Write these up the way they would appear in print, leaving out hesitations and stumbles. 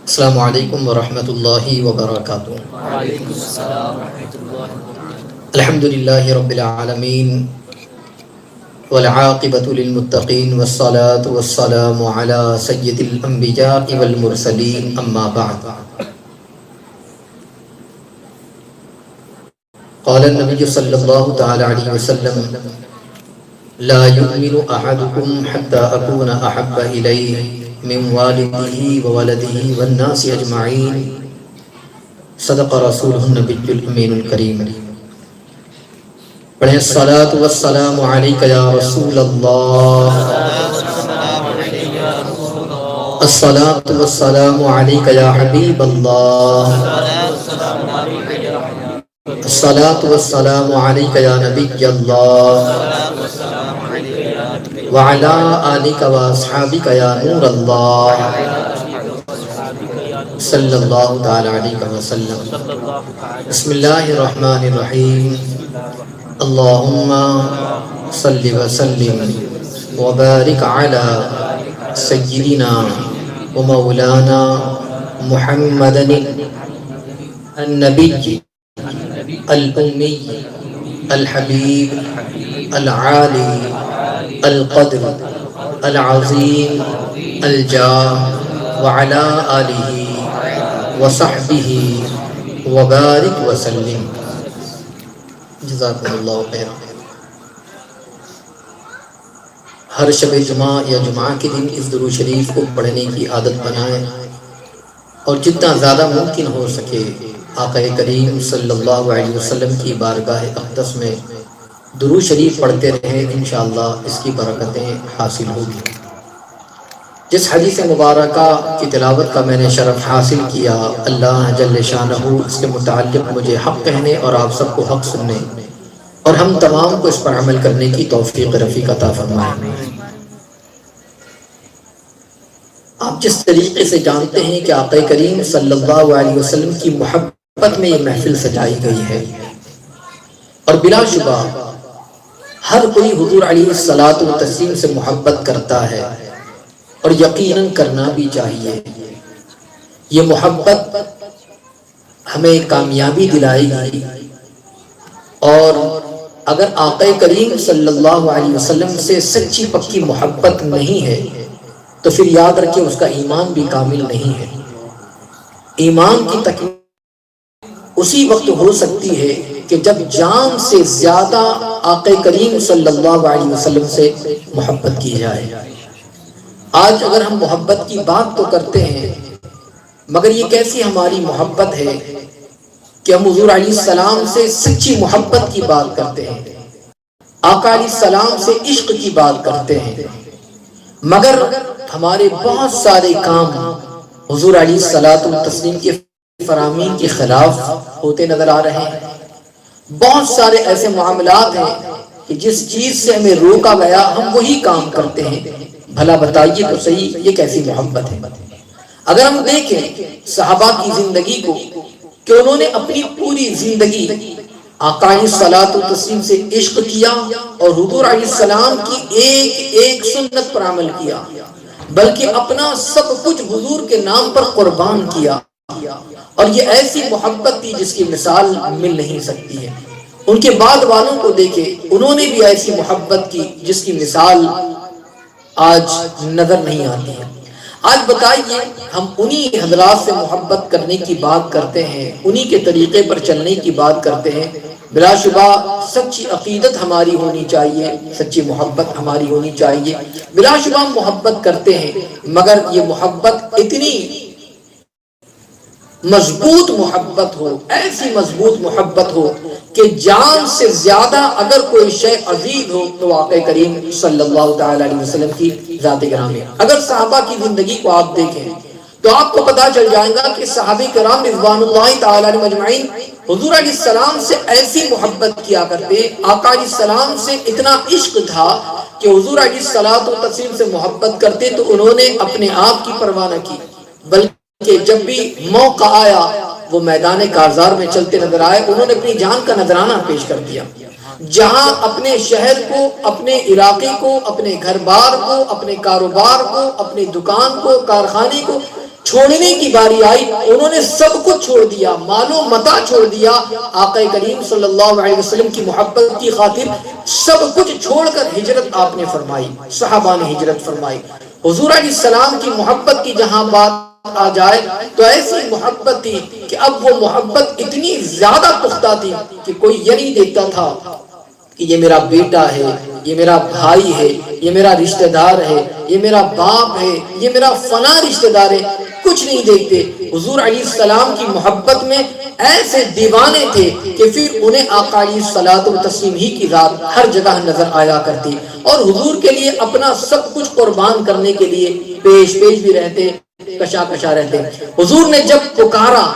السلام علیکم ورحمۃ اللہ وبرکاتہ۔ وعلیکم السلام ورحمۃ اللہ وبرکاتہ۔ الحمد للہ رب العالمین والعاقبۃ للمتقین والصلاة والسلام علی سید الانبیاء والمرسلین اما بعد۔ قال النبی صلی اللہ تعالی علیہ وسلم لا يؤمن احدكم حتى اكون احب الیہ من والدہ وولدہ والناس اجمعین، صدق رسولہ النبی الامین الکریم۔ پڑھیں الصلاۃ والسلام علیک یا رسول اللہ، الصلاۃ والسلام علیک یا حبیب اللہ، الصلاۃ والسلام علیک یا نبی اللہ، وعلی آلک واصحابک یا نور اللہ، صلی اللہ تعالی علیہ وسلم۔ بسم اللہ الرحمن الرحیم۔ اللہم صلی وسلم وبارک علی سیدنا ومولانا محمد النبی الامی الحبیب العالی القدر العظیم الجاہ وعلی آلہ وصحبہ وبارک وسلم۔ جزاکم اللہ خیر۔ ہر شب جمعہ یا جمعہ کے دن اس درود شریف کو پڑھنے کی عادت بنائیں، اور جتنا زیادہ ممکن ہو سکے آقا کریم صلی اللہ علیہ وسلم کی بارگاہ اقدس میں درود شریف پڑھتے رہیں، انشاءاللہ اس کی برکتیں حاصل ہوگی۔ جس حدیث مبارکہ کی تلاوت کا میں نے شرف حاصل کیا، اللہ جل شانہ اس کے متعلق مجھے حق کہنے اور آپ سب کو حق سننے اور ہم تمام کو اس پر عمل کرنے کی توفیق رفیق عطا فرمائے۔ آپ جس طریقے سے جانتے ہیں کہ آقا کریم صلی اللہ علیہ وسلم کی محبت میں یہ محفل سجائی گئی ہے، اور بلا شبہ ہر کوئی حضور علیہ الصلوۃ والتسلیم سے محبت کرتا ہے، اور یقیناً کرنا بھی چاہیے۔ یہ محبت ہمیں کامیابی دلائے گی، اور اگر آقا کریم صلی اللہ علیہ وسلم سے سچی پکی محبت نہیں ہے تو پھر یاد رکھیں اس کا ایمان بھی کامل نہیں ہے۔ ایمان کی تکمیل اسی وقت ہو سکتی ہے کہ جب جان سے زیادہ آقا کریم صلی اللہ علیہ وسلم سے محبت کی جائے۔ آج اگر ہم محبت کی بات تو کرتے ہیں، مگر یہ کیسی ہماری محبت ہے کہ ہم حضور علیہ السلام سے سچی محبت کی بات کرتے ہیں، آقا علیہ السلام سے عشق کی بات کرتے ہیں، مگر ہمارے بہت سارے کام حضور علیہ الصلوۃ والتسلیم کے فرامین کے خلاف ہوتے نظر آ رہے ہیں۔ بہت سارے ایسے معاملات ہیں کہ جس چیز سے ہمیں روکا گیا ہم وہی کام کرتے ہیں۔ بھلا بتائیے تو صحیح یہ کیسی محبت ہے؟ اگر ہم دیکھیں صحابہ کی زندگی کو کہ انہوں نے اپنی پوری زندگی آقا علیہ الصلوۃ والتسلیم سے عشق کیا اور حضور علیہ السلام کی ایک ایک سنت پر عمل کیا، بلکہ اپنا سب کچھ حضور کے نام پر قربان کیا، اور یہ ایسی محبت تھی جس کی مثال مل نہیں سکتی ہے۔ ان کے بعد والوں کو دیکھیں، انہوں نے بھی ایسی محبت کی جس کی مثال آج نظر نہیں آتی ہے۔ آج بتائیے ہم انہی حضرات سے محبت کرنے کی بات کرتے ہیں، انہی کے طریقے پر چلنے کی بات کرتے ہیں۔ بلا شبہ سچی عقیدت ہماری ہونی چاہیے، سچی محبت ہماری ہونی چاہیے۔ بلا شبہ ہم محبت کرتے ہیں، مگر یہ محبت اتنی مضبوط محبت ہو، ایسی مضبوط محبت ہو کہ جان سے زیادہ اگر کوئی شے عزیز ہو تو آقا کریم صلی اللہ تعالی علیہ وسلم کی ذات گرامی۔ اگر صحابہ کی زندگی کو آپ دیکھیں تو آپ کو پتا چل جائے گا کہ صحابہ کرام رضوان اللہ تعالی علیہم اجمعین حضور علیہ السلام سے ایسی محبت کیا کرتے، آقا علیہ السلام سے اتنا عشق تھا کہ حضور علیہ الصلوۃ والتسلیم سے محبت کرتے تو انہوں نے اپنے آپ کی پرواہ نہ کی، بلکہ کہ جب بھی موقع آیا وہ میدان کارزار میں چلتے نظر آئے، انہوں نے اپنی جان کا نذرانہ پیش کر دیا۔ جہاں اپنے شہر کو، اپنے علاقے کو، اپنے گھر بار کو، اپنے کاروبار کو، اپنے دکان کو، کارخانے کو چھوڑنے کی باری آئی انہوں نے سب کچھ چھوڑ دیا، مال و متاع چھوڑ دیا، آقا کریم صلی اللہ علیہ وسلم کی محبت کی خاطر سب کچھ چھوڑ کر ہجرت آپ نے فرمائی، صحابہ نے ہجرت فرمائی۔ حضور علیہ السلام کی محبت کی جہاں بات آ جائے تو ایسی محبت تھی کہ اب وہ محبت اتنی زیادہ پختہ تھی کہ کوئی یہ نہیں دیکھتا تھا کہ یہ میرا بیٹا ہے، یہ میرا بھائی ہے، یہ میرا رشتہ دار ہے، یہ میرا باپ ہے، یہ میرا فلاں رشتہ دار ہے، کچھ نہیں دیکھتے۔ حضور علیہ السلام کی محبت میں ایسے دیوانے تھے کہ پھر انہیں آقا علیہ الصلوۃ والتسلیم ہی کی ذات ہر جگہ نظر آیا کرتی، اور حضور کے لیے اپنا سب کچھ قربان کرنے کے لیے پیش بھی رہتے، کشا رہتے۔ حضور نے جب پکارا،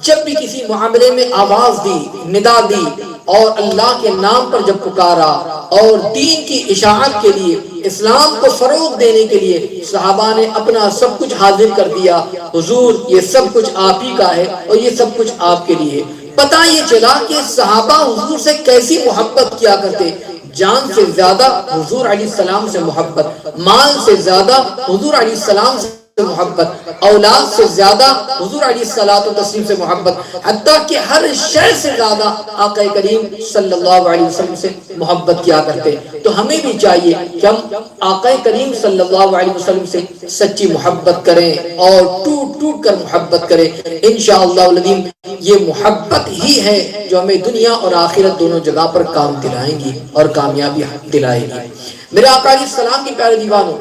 جب بھی کسی معاملے میں آواز دی، ندا دی، اور اللہ کے نام پر جب پکارا اور دین کی اشاعت کے لیے، اسلام کو فروغ دینے کے لیے صحابہ نے اپنا سب کچھ حاضر کر دیا۔ حضور یہ سب کچھ آپ ہی کا ہے اور یہ سب کچھ آپ کے لیے۔ پتہ یہ چلا کہ صحابہ حضور سے کیسی محبت کیا کرتے، جان سے زیادہ حضور علیہ السلام سے محبت، مال سے زیادہ حضور علیہ السلام سے محبت، اولاد سے زیادہ حضور علیہ الصلوۃ والتسلیم سے محبت، حتیٰ کہ ہر شے سے زیادہ آقا کریم صلی اللہ علیہ وسلم سے محبت کیا کرتے۔ تو ہمیں بھی چاہیے کہ ہم آقا کریم صلی اللہ علیہ وسلم سے سچی محبت کریں اور ٹوٹ کر محبت کریں۔ انشاءاللہ العظیم یہ محبت ہی ہے جو ہمیں دنیا اور آخرت دونوں جگہ پر کام دلائیں گی اور کامیابی دلائے گی۔ میرے آقا علیہ السلام کی پیارے دیوانوں،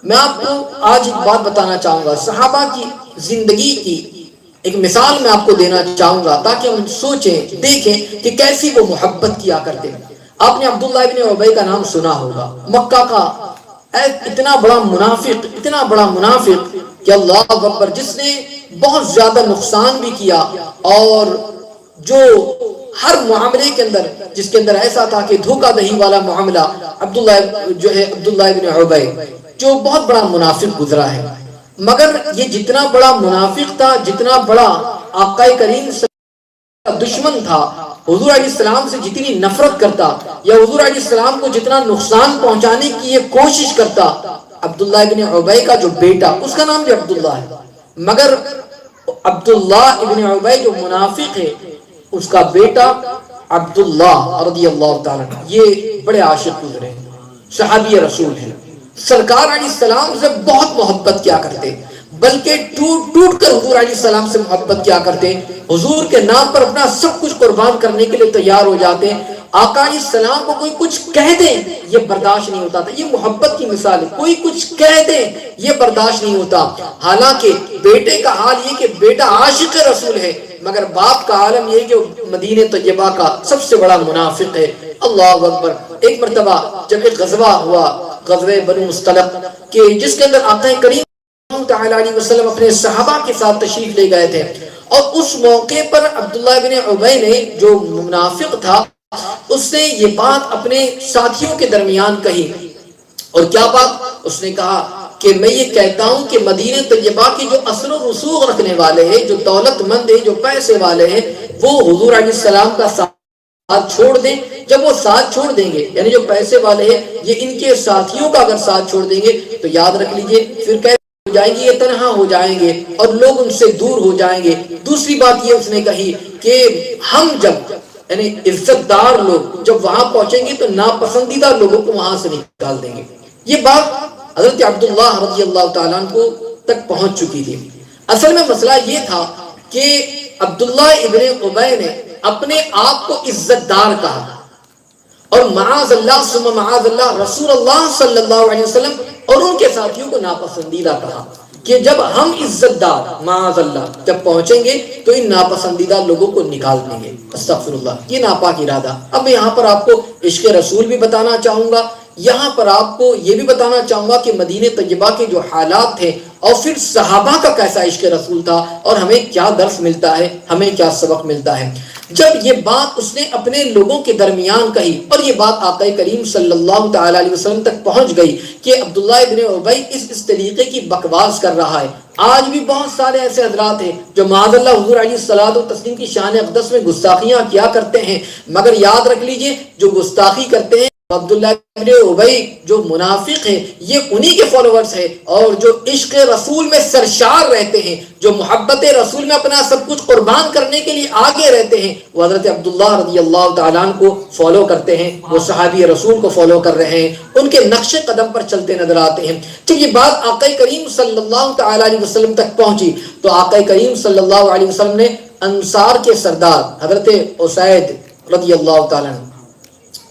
میں آپ کو آج ایک بات بتانا چاہوں گا، صحابہ کی زندگی کی ایک مثال میں آپ کو دینا چاہوں گا تاکہ ہم سوچیں، دیکھیں کہ کیسی وہ محبت کیا کرتے ہیں۔ آپ نے عبداللہ ابن ابی کا نام سنا ہوگا، مکہ کا اتنا بڑا منافق کہ اللہ اکبر، جس نے بہت زیادہ نقصان بھی کیا، اور جو ہر معاملے کے اندر جس کے اندر ایسا تھا کہ دھوکہ دہی والا معاملہ، عبداللہ ابن ابی جو بہت بڑا منافق گزرا ہے۔ مگر یہ جتنا بڑا منافق تھا، جتنا بڑا آقا کریم کا دشمن تھا، حضور علیہ السلام سے جتنی نفرت کرتا یا حضور علیہ السلام کو جتنا نقصان پہنچانے کی یہ کوشش کرتا، عبداللہ ابن ابی کا جو بیٹا، اس کا نام بھی عبداللہ ہے، مگر عبداللہ ابن ابی جو منافق ہے، اس کا بیٹا عبداللہ رضی اللہ تعالیٰ، یہ بڑے عاشق گزرے، صحابی رسول ہیں، سرکار علیہ السلام سے بہت محبت کیا کرتے، بلکہ ٹوٹ کر حضور علیہ السلام سے محبت کیا کرتے، حضور کے نام پر اپنا سب کچھ قربان کرنے کے لیے تیار ہو جاتے۔ آقا علیہ السلام کو کوئی کچھ کہہ دے یہ برداشت نہیں ہوتا تھا، یہ محبت کی مثال ہے، کوئی کچھ کہہ دے یہ برداشت نہیں ہوتا۔ حالانکہ بیٹے کا حال یہ کہ بیٹا عاشق رسول ہے، مگر باپ کا عالم یہ کہ مدینہ طیبہ کا سب سے بڑا منافق ہے۔ اللہ اکبر۔ ایک مرتبہ جب ایک غزوہ ہوا، غزوہ بنو مصطلق، کہ جس کے اندر آقا کریم تعالیٰ علیہ وسلم اپنے صحابہ کے ساتھ تشریف لے گئے تھے، اور اس موقع پر عبداللہ بن ابی نے جو منافق تھا، اس نے یہ بات اپنے ساتھیوں کے درمیان کہی، اور کیا بات؟ اس نے کہا کہ میں یہ کہتا ہوں کہ مدینہ طیبہ کی جو اثر و رسوخ رکھنے والے ہیں، جو دولت مند ہیں، جو پیسے والے ہیں، وہ حضور علیہ السلام کا ساتھ چھوڑ دیں۔ جب وہ ساتھ چھوڑ دیں گے، یعنی جو پیسے والے ہیں یہ ان کے ساتھیوں کا اگر ساتھ چھوڑ دیں گے تو یاد رکھ لیجئے پھر کیسے ہو جائیں گے، یہ تنہا ہو جائیں گے اور لوگ ان سے دور ہو جائیں گے۔ دوسری بات یہ اس نے کہی کہ ہم جب یعنی عزت دار لوگ جب وہاں پہنچیں گے تو ناپسندیدہ لوگوں کو وہاں سے نکال دیں گے۔ یہ بات حضرت عبداللہ رضی اللہ تعالیٰ عنہ کو تک پہنچ چکی تھی۔ اصل میں مسئلہ یہ تھا کہ عبداللہ ابن ابی نے اپنے آپ کو عزت دار کہا، اور معاذ اللہ ثم معاذ اللہ رسول اللہ صلی اللہ علیہ وسلم اور ان کے ساتھیوں کو ناپسندیدہ کہا، کہ جب ہم عزت دار معاذ اللہ جب پہنچیں گے تو ان ناپسندیدہ لوگوں کو نکال دیں گے۔ استغفر اللہ، یہ ناپاک ارادہ۔ اب میں یہاں پر آپ کو عشق رسول بھی بتانا چاہوں گا، یہاں پر آپ کو یہ بھی بتانا چاہوں گا کہ مدینہ طیبہ کے جو حالات تھے اور پھر صحابہ کا کیسا عشق رسول تھا، اور ہمیں کیا درس ملتا ہے، ہمیں کیا سبق ملتا ہے۔ جب یہ بات اس نے اپنے لوگوں کے درمیان کہی اور یہ بات آقا کریم صلی اللہ تعالی علیہ وسلم تک پہنچ گئی کہ عبداللہ ابن ابی اس طریقے کی بکواس کر رہا ہے۔ آج بھی بہت سارے ایسے حضرات ہیں جو معاذ اللہ حضور علیہ الصلوۃ والتسلیم کی شان اقدس میں گستاخیاں کیا کرتے ہیں، مگر یاد رکھ لیجئے جو گستاخی کرتے ہیں عبداللہ ابن ابی جو منافق ہے یہ انہی کے فالوورز ہیں، اور جو عشق رسول میں سرشار رہتے ہیں، جو محبت رسول میں اپنا سب کچھ قربان کرنے کے لیے آگے رہتے ہیں، وہ حضرت عبداللہ رضی اللہ تعالیٰ عنہ کو فالو کرتے ہیں، وہ صحابی رسول کو فالو کر رہے ہیں، ان کے نقش قدم پر چلتے نظر آتے ہیں۔ جب یہ بات آقا کریم صلی اللہ تعالیٰ علیہ وسلم تک پہنچی تو آقا کریم صلی اللہ علیہ وسلم نے انصار کے سردار حضرت اسید رضی اللہ تعالیٰ عنہ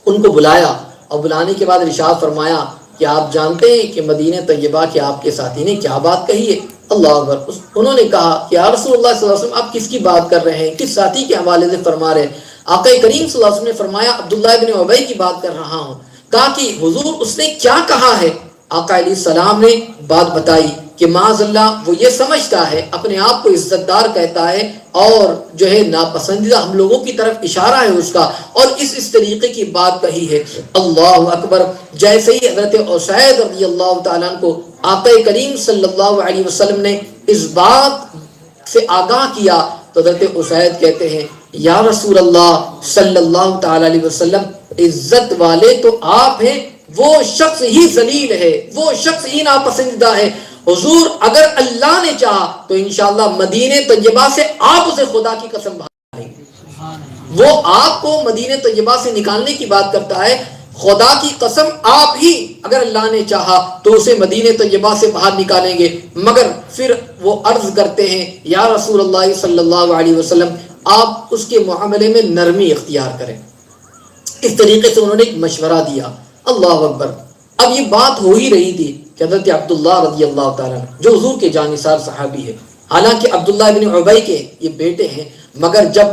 ان کو بلایا، اور بلانے کے بعد ارشاد فرمایا کہ آپ جانتے ہیں کہ مدینہ طیبہ کے آپ کے ساتھی نے کیا بات کہی ہے؟ اللہ اکبر۔ انہوں نے کہا کہ یا رسول اللہ صلی اللہ علیہ وسلم آپ کس کی بات کر رہے ہیں، کس ساتھی کے حوالے سے فرما رہے ہیں؟ آقا کریم صلی اللہ علیہ وسلم نے فرمایا عبداللہ ابن ابی کی بات کر رہا ہوں۔ کہا کہ حضور اس نے کیا کہا ہے؟ آقا علیہ السلام نے بات بتائی کہ معاذ اللہ وہ یہ سمجھتا ہے، اپنے آپ کو عزت دار کہتا ہے، اور جو ہے ناپسندیدہ ہم لوگوں کی طرف اشارہ ہے اس کا، اور اس طریقے کی بات کہی ہے۔ اللہ اکبر۔ جیسے ہی حضرت اسید رضی اللہ تعالیٰ عنہ کو آقا کریم صلی اللہ علیہ وسلم نے اس بات سے آگاہ کیا تو حضرت اسید کہتے ہیں یا رسول اللہ صلی اللہ تعالیٰ علیہ وسلم، عزت والے تو آپ ہیں، وہ شخص ہی ذلیل ہے، وہ شخص ہی ناپسندیدہ ہے۔ حضور اگر اللہ نے چاہا تو انشاءاللہ مدینہ طیبہ سے آپ اسے خدا کی قسم باہر نکالیں گے۔ وہ آپ کو مدینہ طیبہ سے نکالنے کی بات کرتا ہے، خدا کی قسم آپ ہی اگر اللہ نے چاہا تو اسے مدینہ طیبہ سے باہر نکالیں گے۔ مگر پھر وہ عرض کرتے ہیں یا رسول اللہ صلی اللہ علیہ وسلم آپ اس کے معاملے میں نرمی اختیار کریں۔ اس طریقے سے انہوں نے ایک مشورہ دیا۔ اللہ اکبر۔ اب یہ بات ہو ہی رہی تھی کہ حضرت عبداللہ رضی اللہ تعالیٰ جو حضور کے جانثار صحابی ہے، حالانکہ عبداللہ ابن ابی کے یہ بیٹے ہیں، مگر جب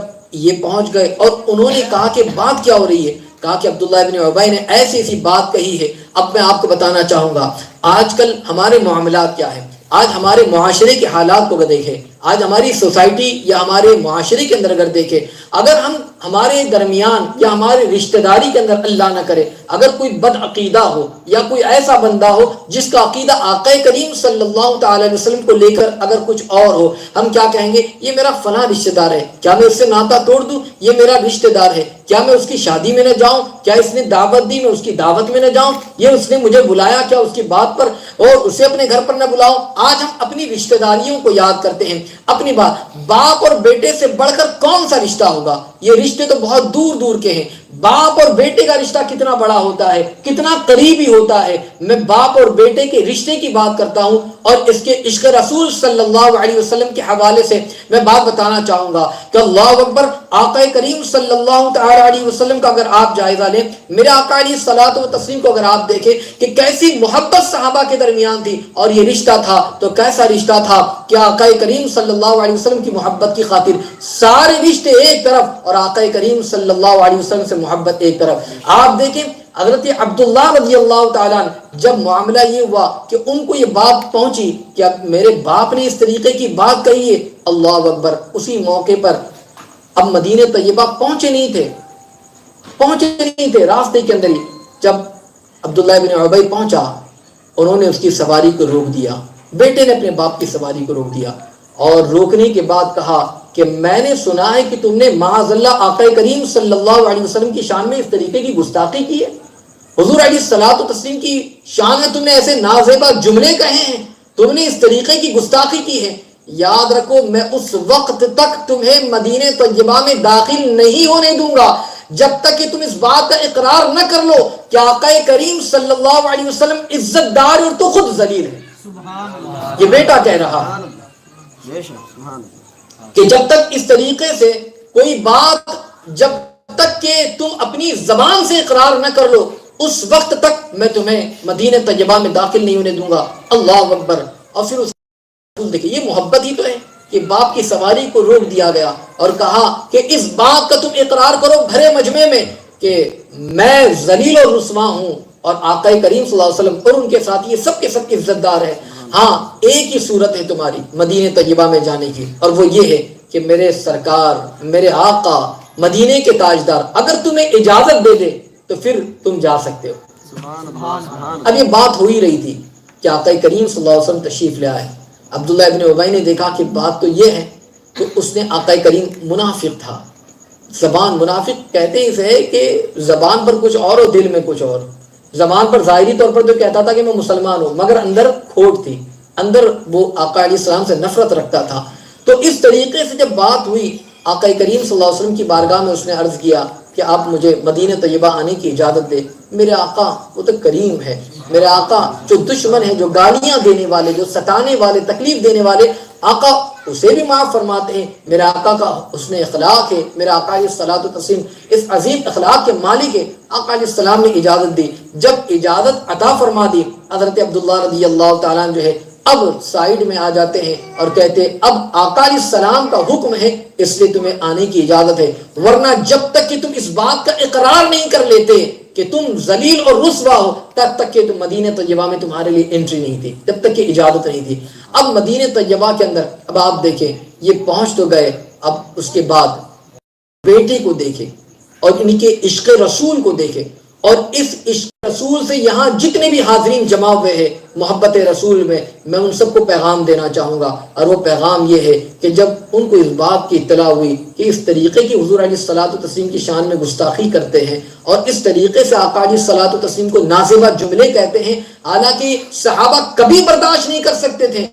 یہ پہنچ گئے اور انہوں نے کہا کہ بات کیا ہو رہی ہے، کہا کہ عبداللہ ابن ابی نے ایسی بات کہی ہے۔ اب میں آپ کو بتانا چاہوں گا آج کل ہمارے معاملات کیا ہیں، آج ہمارے معاشرے کے حالات کو دیکھیں، آج ہماری سوسائٹی یا ہمارے معاشرے کے اندر اگر دیکھیں، اگر ہمارے درمیان یا ہمارے رشتہ داری کے اندر اللہ نہ کرے اگر کوئی بد عقیدہ ہو یا کوئی ایسا بندہ ہو جس کا عقیدہ آقا کریم صلی اللہ تعالی علیہ وسلم کو لے کر اگر کچھ اور ہو، ہم کیا کہیں گے؟ یہ میرا فلاں رشتہ دار ہے، کیا میں اس سے ناطہ توڑ دوں؟ یہ میرا رشتہ دار ہے، کیا میں اس کی شادی میں نہ جاؤں؟ کیا اس نے دعوت دی میں اس کی دعوت میں نہ جاؤں؟ یہ اس نے مجھے بلایا، کیا اس کی بات پر اور اسے اپنے گھر پر نہ بلاؤ؟ آج ہم اپنی رشتہ داریوں کو یاد کرتے ہیں، اپنی باپ اور بیٹے سے بڑھ کر کون سا رشتہ ہوگا؟ یہ رشتے تو بہت دور دور کے ہیں۔ باپ اور بیٹے کا رشتہ کتنا بڑا ہوتا ہے، کتنا قریبی ہوتا ہے۔ میں باپ اور بیٹے کے رشتے کی بات کرتا ہوں، اور اس کے عشق رسول صلی اللہ علیہ وسلم کے حوالے سے میں بات بتانا چاہوں گا کہ اللہ اکبر، آقا کریم صلی اللہ تعالی علیہ وسلم کا اگر آپ جائزہ لیں، میرے آقا علیہ الصلوۃ والتسلیم کو اگر آپ دیکھیں کہ کیسی محبت صحابہ کے درمیان تھی، اور یہ رشتہ تھا تو کیسا رشتہ تھا کہ آقا کریم صلی اللہ علیہ وسلم کی محبت کی خاطر سارے رشتے ایک طرف اور آقا کریم صلی اللہ علیہ وسلم سے محبت ایک طرف۔ آپ دیکھیں حضرت عبداللہ رضی اللہ تعالیٰ عنہ جب معاملہ یہ ہوا کہ ان کو یہ بات پہنچی کہ اب میرے باپ نے اس طریقے کی بات کہی ہے، اللہ اکبر، اسی موقع پر اب مدینہ طیبہ پہنچے نہیں تھے، راستے کے اندر ہی جب عبداللہ ابن ابی پہنچا، انہوں نے اس کی سواری کو روک دیا، بیٹے نے اپنے باپ کی سواری کو روک دیا، اور روکنے کے بعد کہا کہ میں نے سنا ہے کہ تم نے معاذ اللہ آقا کریم صلی اللہ علیہ وسلم کی شان میں اس طریقے کی گستاخی کی ہے، حضور علیہ الصلوۃ والتسلیم کی شان میں تم نے ایسے نازیبا جملے کہے ہیں، تم نے اس طریقے کی گستاخی کی ہے۔ یاد رکھو میں اس وقت تک تمہیں مدینہ طیبہ میں داخل نہیں ہونے دوں گا جب تک کہ تم اس بات کا اقرار نہ کر لو کہ آقا کریم صلی اللہ علیہ وسلم عزت دار اور تو خود ذلیل ہے۔ یہ بیٹا کہہ رہا کہ جب تک اس طریقے سے کوئی بات، جب تک کہ تم اپنی زبان سے اقرار نہ کر لو، اس وقت تک میں تمہیں مدینہ طیبہ میں داخل نہیں ہونے دوں گا۔ اللہ اکبر۔ اور پھر دیکھیں یہ محبت ہی تو ہے کہ باپ کی سواری کو روک دیا گیا اور کہا کہ اس بات کا تم اقرار کرو بھرے مجمع میں کہ میں ذلیل اور رسوا ہوں، اور آقا کریم صلی اللہ علیہ وسلم اور ان کے ساتھ یہ سب کے عزت دار ہے۔ ہاں ایک ہی صورت ہے تمہاری مدینہ طیبہ میں جانے کی، اور وہ یہ ہے کہ میرے سرکار، میرے آقا، مدینہ کے تاجدار اگر تمہیں اجازت دے دے تو پھر تم جا سکتے ہو۔ اب یہ بات ہو ہی رہی تھی کہ آقا کریم صلی اللہ علیہ وسلم تشریف لے آئے۔ عبداللہ ابن ابی نے دیکھا کہ بات تو یہ ہے، تو اس نے آقا کریم منافق تھا، زبان، منافق کہتے ہی سے کہ زبان پر کچھ اور اور دل میں کچھ اور. زبان پر ظاہری طور پر تو کہتا تھا کہ میں مسلمان ہوں، مگر اندر کھوٹ تھی، اندر وہ آقا علیہ السلام سے نفرت رکھتا تھا. تو اس طریقے سے جب بات ہوئی آقا کریم صلی اللہ علیہ وسلم کی بارگاہ میں اس نے عرض کیا کہ آپ مجھے مدینہ طیبہ آنے کی اجازت دے. میرے آقا وہ تو کریم ہے، میرے آقا جو دشمن ہیں، جو گالیاں دینے والے، جو ستانے والے، تکلیف دینے والے، آقا اسے بھی معاف فرماتے ہیں. میرے آقا کا حسن اخلاق ہے، میرے آقا علیہ الصلوۃ والتسلیم اس عظیم اخلاق کے مالک ہے. آقا علیہ السلام نے اجازت دی. جب اجازت عطا فرما دی، حضرت عبداللہ رضی اللہ تعالیٰ عنہ جو ہے اب سائیڈ میں آ جاتے ہیں اور کہتے ہیں اب آقا علیہ السلام کا حکم ہے اس لیے تمہیں آنے کی اجازت ہے، ورنہ جب تک کہ تم اس بات کا اقرار نہیں کر لیتے کہ تم ذلیل اور رسوا ہو، تب تک کہ تم مدینہ طیبہ میں تمہارے لیے انٹری نہیں تھی، جب تک کہ اجازت نہیں تھی. اب مدینہ طیبہ کے اندر اب آپ دیکھیں یہ پہنچ تو گئے، اب اس کے بعد بیٹے کو دیکھے اور ان کے عشق رسول کو دیکھے، اور اس عشق رسول سے یہاں جتنے بھی حاضرین جمع ہوئے ہیں محبت رسول میں ان سب کو پیغام دینا چاہوں گا. اور وہ پیغام یہ ہے کہ جب ان کو اس بات کی اطلاع ہوئی کہ اس طریقے کی حضور علیہ الصلوۃ والتسلیم کی شان میں گستاخی کرتے ہیں اور اس طریقے سے آقا علیہ الصلوۃ والتسلیم کو نازیبہ جملے کہتے ہیں، حالانکہ صحابہ کبھی برداشت نہیں کر سکتے تھے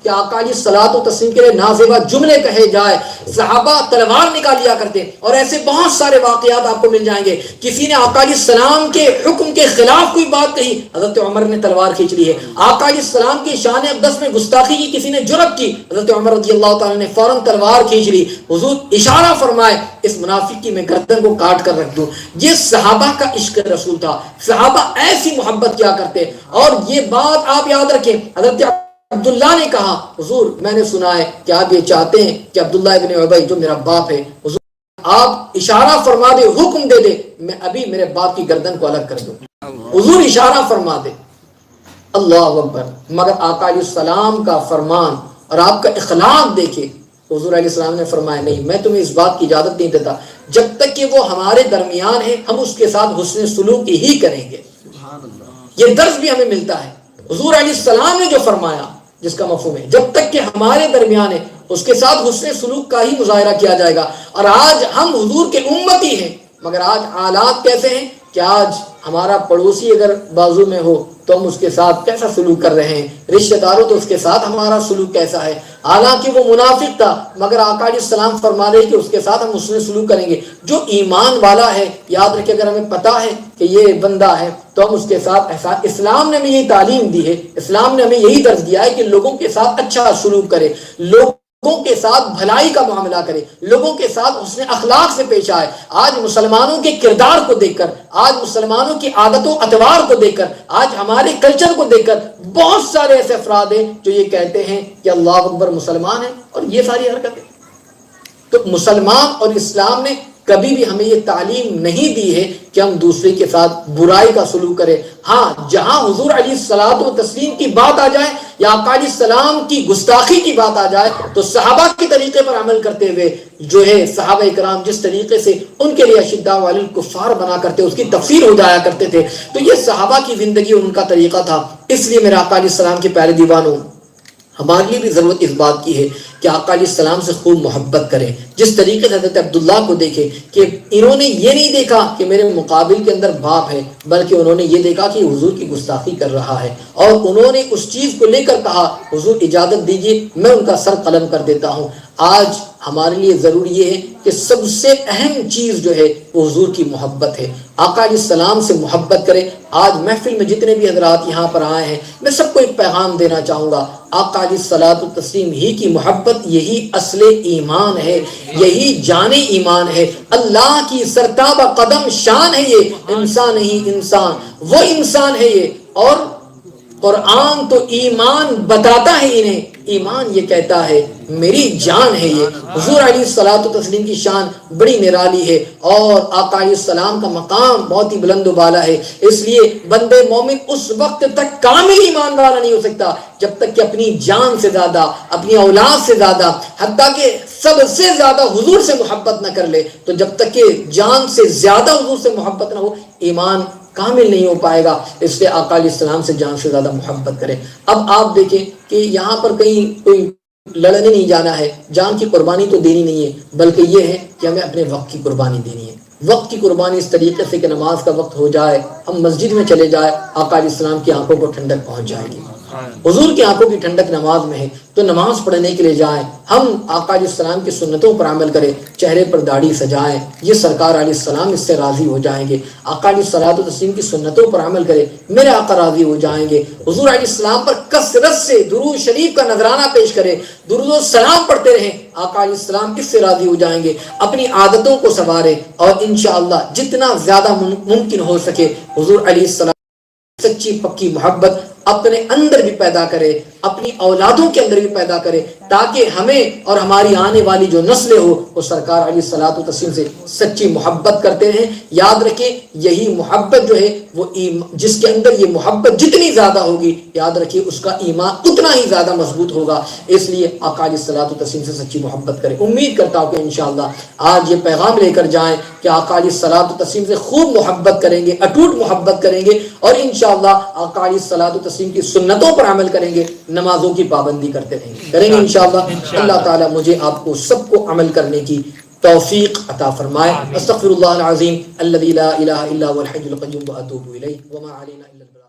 کہ آقا علیہ الصلوۃ والتسلیم کے لیے نازیبہ جملے کہے جائے. صحابہ تلوار نکالیا کرتے، اور ایسے بہت سارے واقعات آپ کو مل جائیں گے. کسی نے آقا علیہ السلام کے حکم کے خلاف کوئی بات کہی، حضرت عمر نے تلوار کھینچ لی ہے. آقا علیہ السلام کی شان اقدس میں گستاخی کی کسی نے جرأت کی، حضرت عمر رضی اللہ تعالیٰ نے فوراً تلوار کھینچ لی. حضور اشارہ فرمائے اس منافق کی میں گردن کو کاٹ کر رکھ دوں. یہ صحابہ کا عشق رسول تھا، صحابہ ایسی محبت کیا کرتے. اور یہ بات آپ یاد رکھیں، حضرت عبداللہ نے کہا حضور میں نے سنا ہے کہ آپ یہ چاہتے ہیں کہ عبداللہ ابن ابی جو میرا باپ ہے، حضور آپ اشارہ فرما دے، حکم دے دے، میں ابھی میرے باپ کی گردن کو الگ کر دوں. حضور اشارہ فرما دے. اللہ اکبر. مگر آقا علیہ السلام کا فرمان اور آپ کا اخلاق دیکھے. حضور علیہ السلام نے فرمایا نہیں، میں تمہیں اس بات کی اجازت نہیں دیتا جب تک کہ وہ ہمارے درمیان ہے، ہم اس کے ساتھ حسن سلوک ہی کریں گے. یہ درس بھی ہمیں ملتا ہے. حضور علیہ السلام نے جو فرمایا جس کا مفہوم ہے جب تک کہ ہمارے درمیان ہے اس کے ساتھ حسن سلوک کا ہی مظاہرہ کیا جائے گا. اور آج ہم حضور کے امتی ہیں، مگر آج حالات کیسے ہیں کہ آج ہمارا پڑوسی اگر بازو میں ہو تو ہم اس کے ساتھ کیسا سلوک کر رہے ہیں، رشتہ داروں تو اس کے ساتھ ہمارا سلوک کیسا ہے. حالانکہ وہ منافق تھا، مگر آقا علیہ السلام فرما رہے کہ اس کے ساتھ ہم اس نے سلوک کریں گے. جو ایمان والا ہے یاد رکھے، اگر ہمیں پتا ہے کہ یہ بندہ ہے تو ہم اس کے ساتھ احسان. اسلام نے ہمیں یہی تعلیم دی ہے، اسلام نے ہمیں یہی درس دیا ہے کہ لوگوں کے ساتھ اچھا سلوک کرے، لوگوں کے ساتھ بھلائی کا معاملہ کرے، لوگوں کے ساتھ حسن اخلاق سے پیش آئے. آج مسلمانوں کے کردار کو دیکھ کر، آج مسلمانوں کی عادت و اطوار کو دیکھ کر، آج ہمارے کلچر کو دیکھ کر بہت سارے ایسے افراد ہیں جو یہ کہتے ہیں کہ اللہ اکبر مسلمان ہیں، اور یہ ساری حرکتیں. تو مسلمان اور اسلام نے کبھی بھی ہمیں یہ تعلیم نہیں دی ہے کہ ہم دوسرے کے ساتھ برائی کا سلوک کریں. ہاں جہاں حضور علیہ الصلوۃ والتسلیم کی بات آ جائے یا آقا علیہ السلام کی گستاخی کی بات آ جائے تو صحابہ کے طریقے پر عمل کرتے ہوئے جو ہے صحابہ کرام جس طریقے سے ان کے لیے اشداء علی الکفار بنا کرتے اس کی تفسیر ہو جایا کرتے تھے، تو یہ صحابہ کی زندگی ان کا طریقہ تھا. اس لیے میرے آقا علیہ السلام کے پیارے دیوانوں، ہمارے لیے بھی ضرورت اس بات کی ہے کہ آقا علیہ السلام سے خوب محبت کریں. جس طریقے سے حضرت عبداللہ کو دیکھیں کہ انہوں نے یہ نہیں دیکھا کہ میرے مقابل کے اندر باپ ہے، بلکہ انہوں نے یہ دیکھا کہ حضور کی گستاخی کر رہا ہے، اور انہوں نے اس چیز کو لے کر کہا حضور اجازت دیجیے میں ان کا سر قلم کر دیتا ہوں. آج ہمارے لیے ضروری یہ ہے کہ سب سے اہم چیز جو ہے وہ حضور کی محبت ہے. آقا علیہ السلام سے محبت کریں. آج محفل میں جتنے بھی حضرات یہاں پر آئے ہیں میں سب کو ایک پیغام دینا چاہوں گا، آقا علیہ الصلوۃ والتسلیم ہی کی محبت یہی اصل ایمان ہے، یہی جان ایمان ہے. اللہ کی سرتابہ قدم شان ہے یہ، انسان ہی انسان وہ انسان ہے یہ. اور قرآن تو ایمان بتاتا ہے انہیں، ایمان یہ کہتا ہے میری جان ہے یہ. حضور علیہ الصلوۃ والتسلیم کی شان بڑی نرالی ہے، اور آقا علیہ السلام کا مقام بہت ہی بلند و بالا ہے. اس لیے بندے مومن اس وقت تک کامل ایمان والا نہیں ہو سکتا جب تک کہ اپنی جان سے زیادہ، اپنی اولاد سے زیادہ، حتیٰ کہ سب سے زیادہ حضور سے محبت نہ کر لے. تو جب تک کہ جان سے زیادہ حضور سے محبت نہ ہو ایمان کامل نہیں ہو پائے گا. اس لیے آقا علیہ السلام سے جان سے زیادہ محبت کریں. اب آپ دیکھیں کہ یہاں پر کہیں کوئی لڑنے نہیں جانا ہے، جان کی قربانی تو دینی نہیں ہے، بلکہ یہ ہے کہ ہمیں اپنے وقت کی قربانی دینی ہے۔ وقت کی قربانی اس طریقے سے کہ نماز کا وقت ہو جائے، ہم مسجد میں چلے جائے، آقا علیہ السلام کی آنکھوں کو ٹھنڈک پہنچ جائے گی۔ حضور کی آنکھوں کی ٹھنڈک نماز میں ہے، تو نماز پڑھنے کے لیے جائیں، ہم آقا علیہ السلام کی سنتوں پر عمل کریں، چہرے پر داڑھی سجائیں، یہ سرکار علیہ السلام اس سے راضی ہو جائیں گے۔ آقا علیہ الصلوۃ والتسلیم کی سنتوں پر عمل کریں، میرے آقا راضی ہو جائیں گے۔ حضور علیہ السلام پر کثرت سے درود شریف کا نذرانہ پیش کریں، درود و سلام پڑھتے رہیں، آقا علیہ السلام کس سے راضی ہو جائیں گے۔ اپنی عادتوں کو سنواریں اور انشاءاللہ جتنا زیادہ ممکن ہو سکے حضور علیہ السلام سچی پکی محبت اپنے اندر بھی پیدا کرے، اپنی اولادوں کے اندر بھی پیدا کرے، تاکہ ہمیں اور ہماری آنے والی جو نسلیں ہو وہ سرکار علیہ الصلوۃ والتسلیم سے سچی محبت کرتے رہیں۔ یاد رکھیں یہی محبت جو ہے وہ جس کے اندر یہ محبت جتنی زیادہ ہوگی، یاد رکھیے اس کا ایمان اتنا ہی زیادہ مضبوط ہوگا۔ اس لیے آقا علیہ الصلوۃ والتسلیم سے سچی محبت کریں۔ امید کرتا ہوں کہ انشاءاللہ آج یہ پیغام لے کر جائیں کہ آقا علیہ الصلوۃ والتسلیم سے خوب محبت کریں گے، اٹوٹ محبت کریں گے، اور انشاءاللہ آقا علیہ الصلوۃ والتسلیم کی سنتوں پر عمل کریں گے، نمازوں کی پابندی کرتے رہیں گے انشاءاللہ۔ اللہ تعالیٰ مجھے آپ کو سب کو عمل کرنے کی توفیق عطا فرمائے۔ استغفر اللہ العظیم الذی لا الہ الا هو الحی القیوم واتوب الیہ وما علینا الا البلاغ۔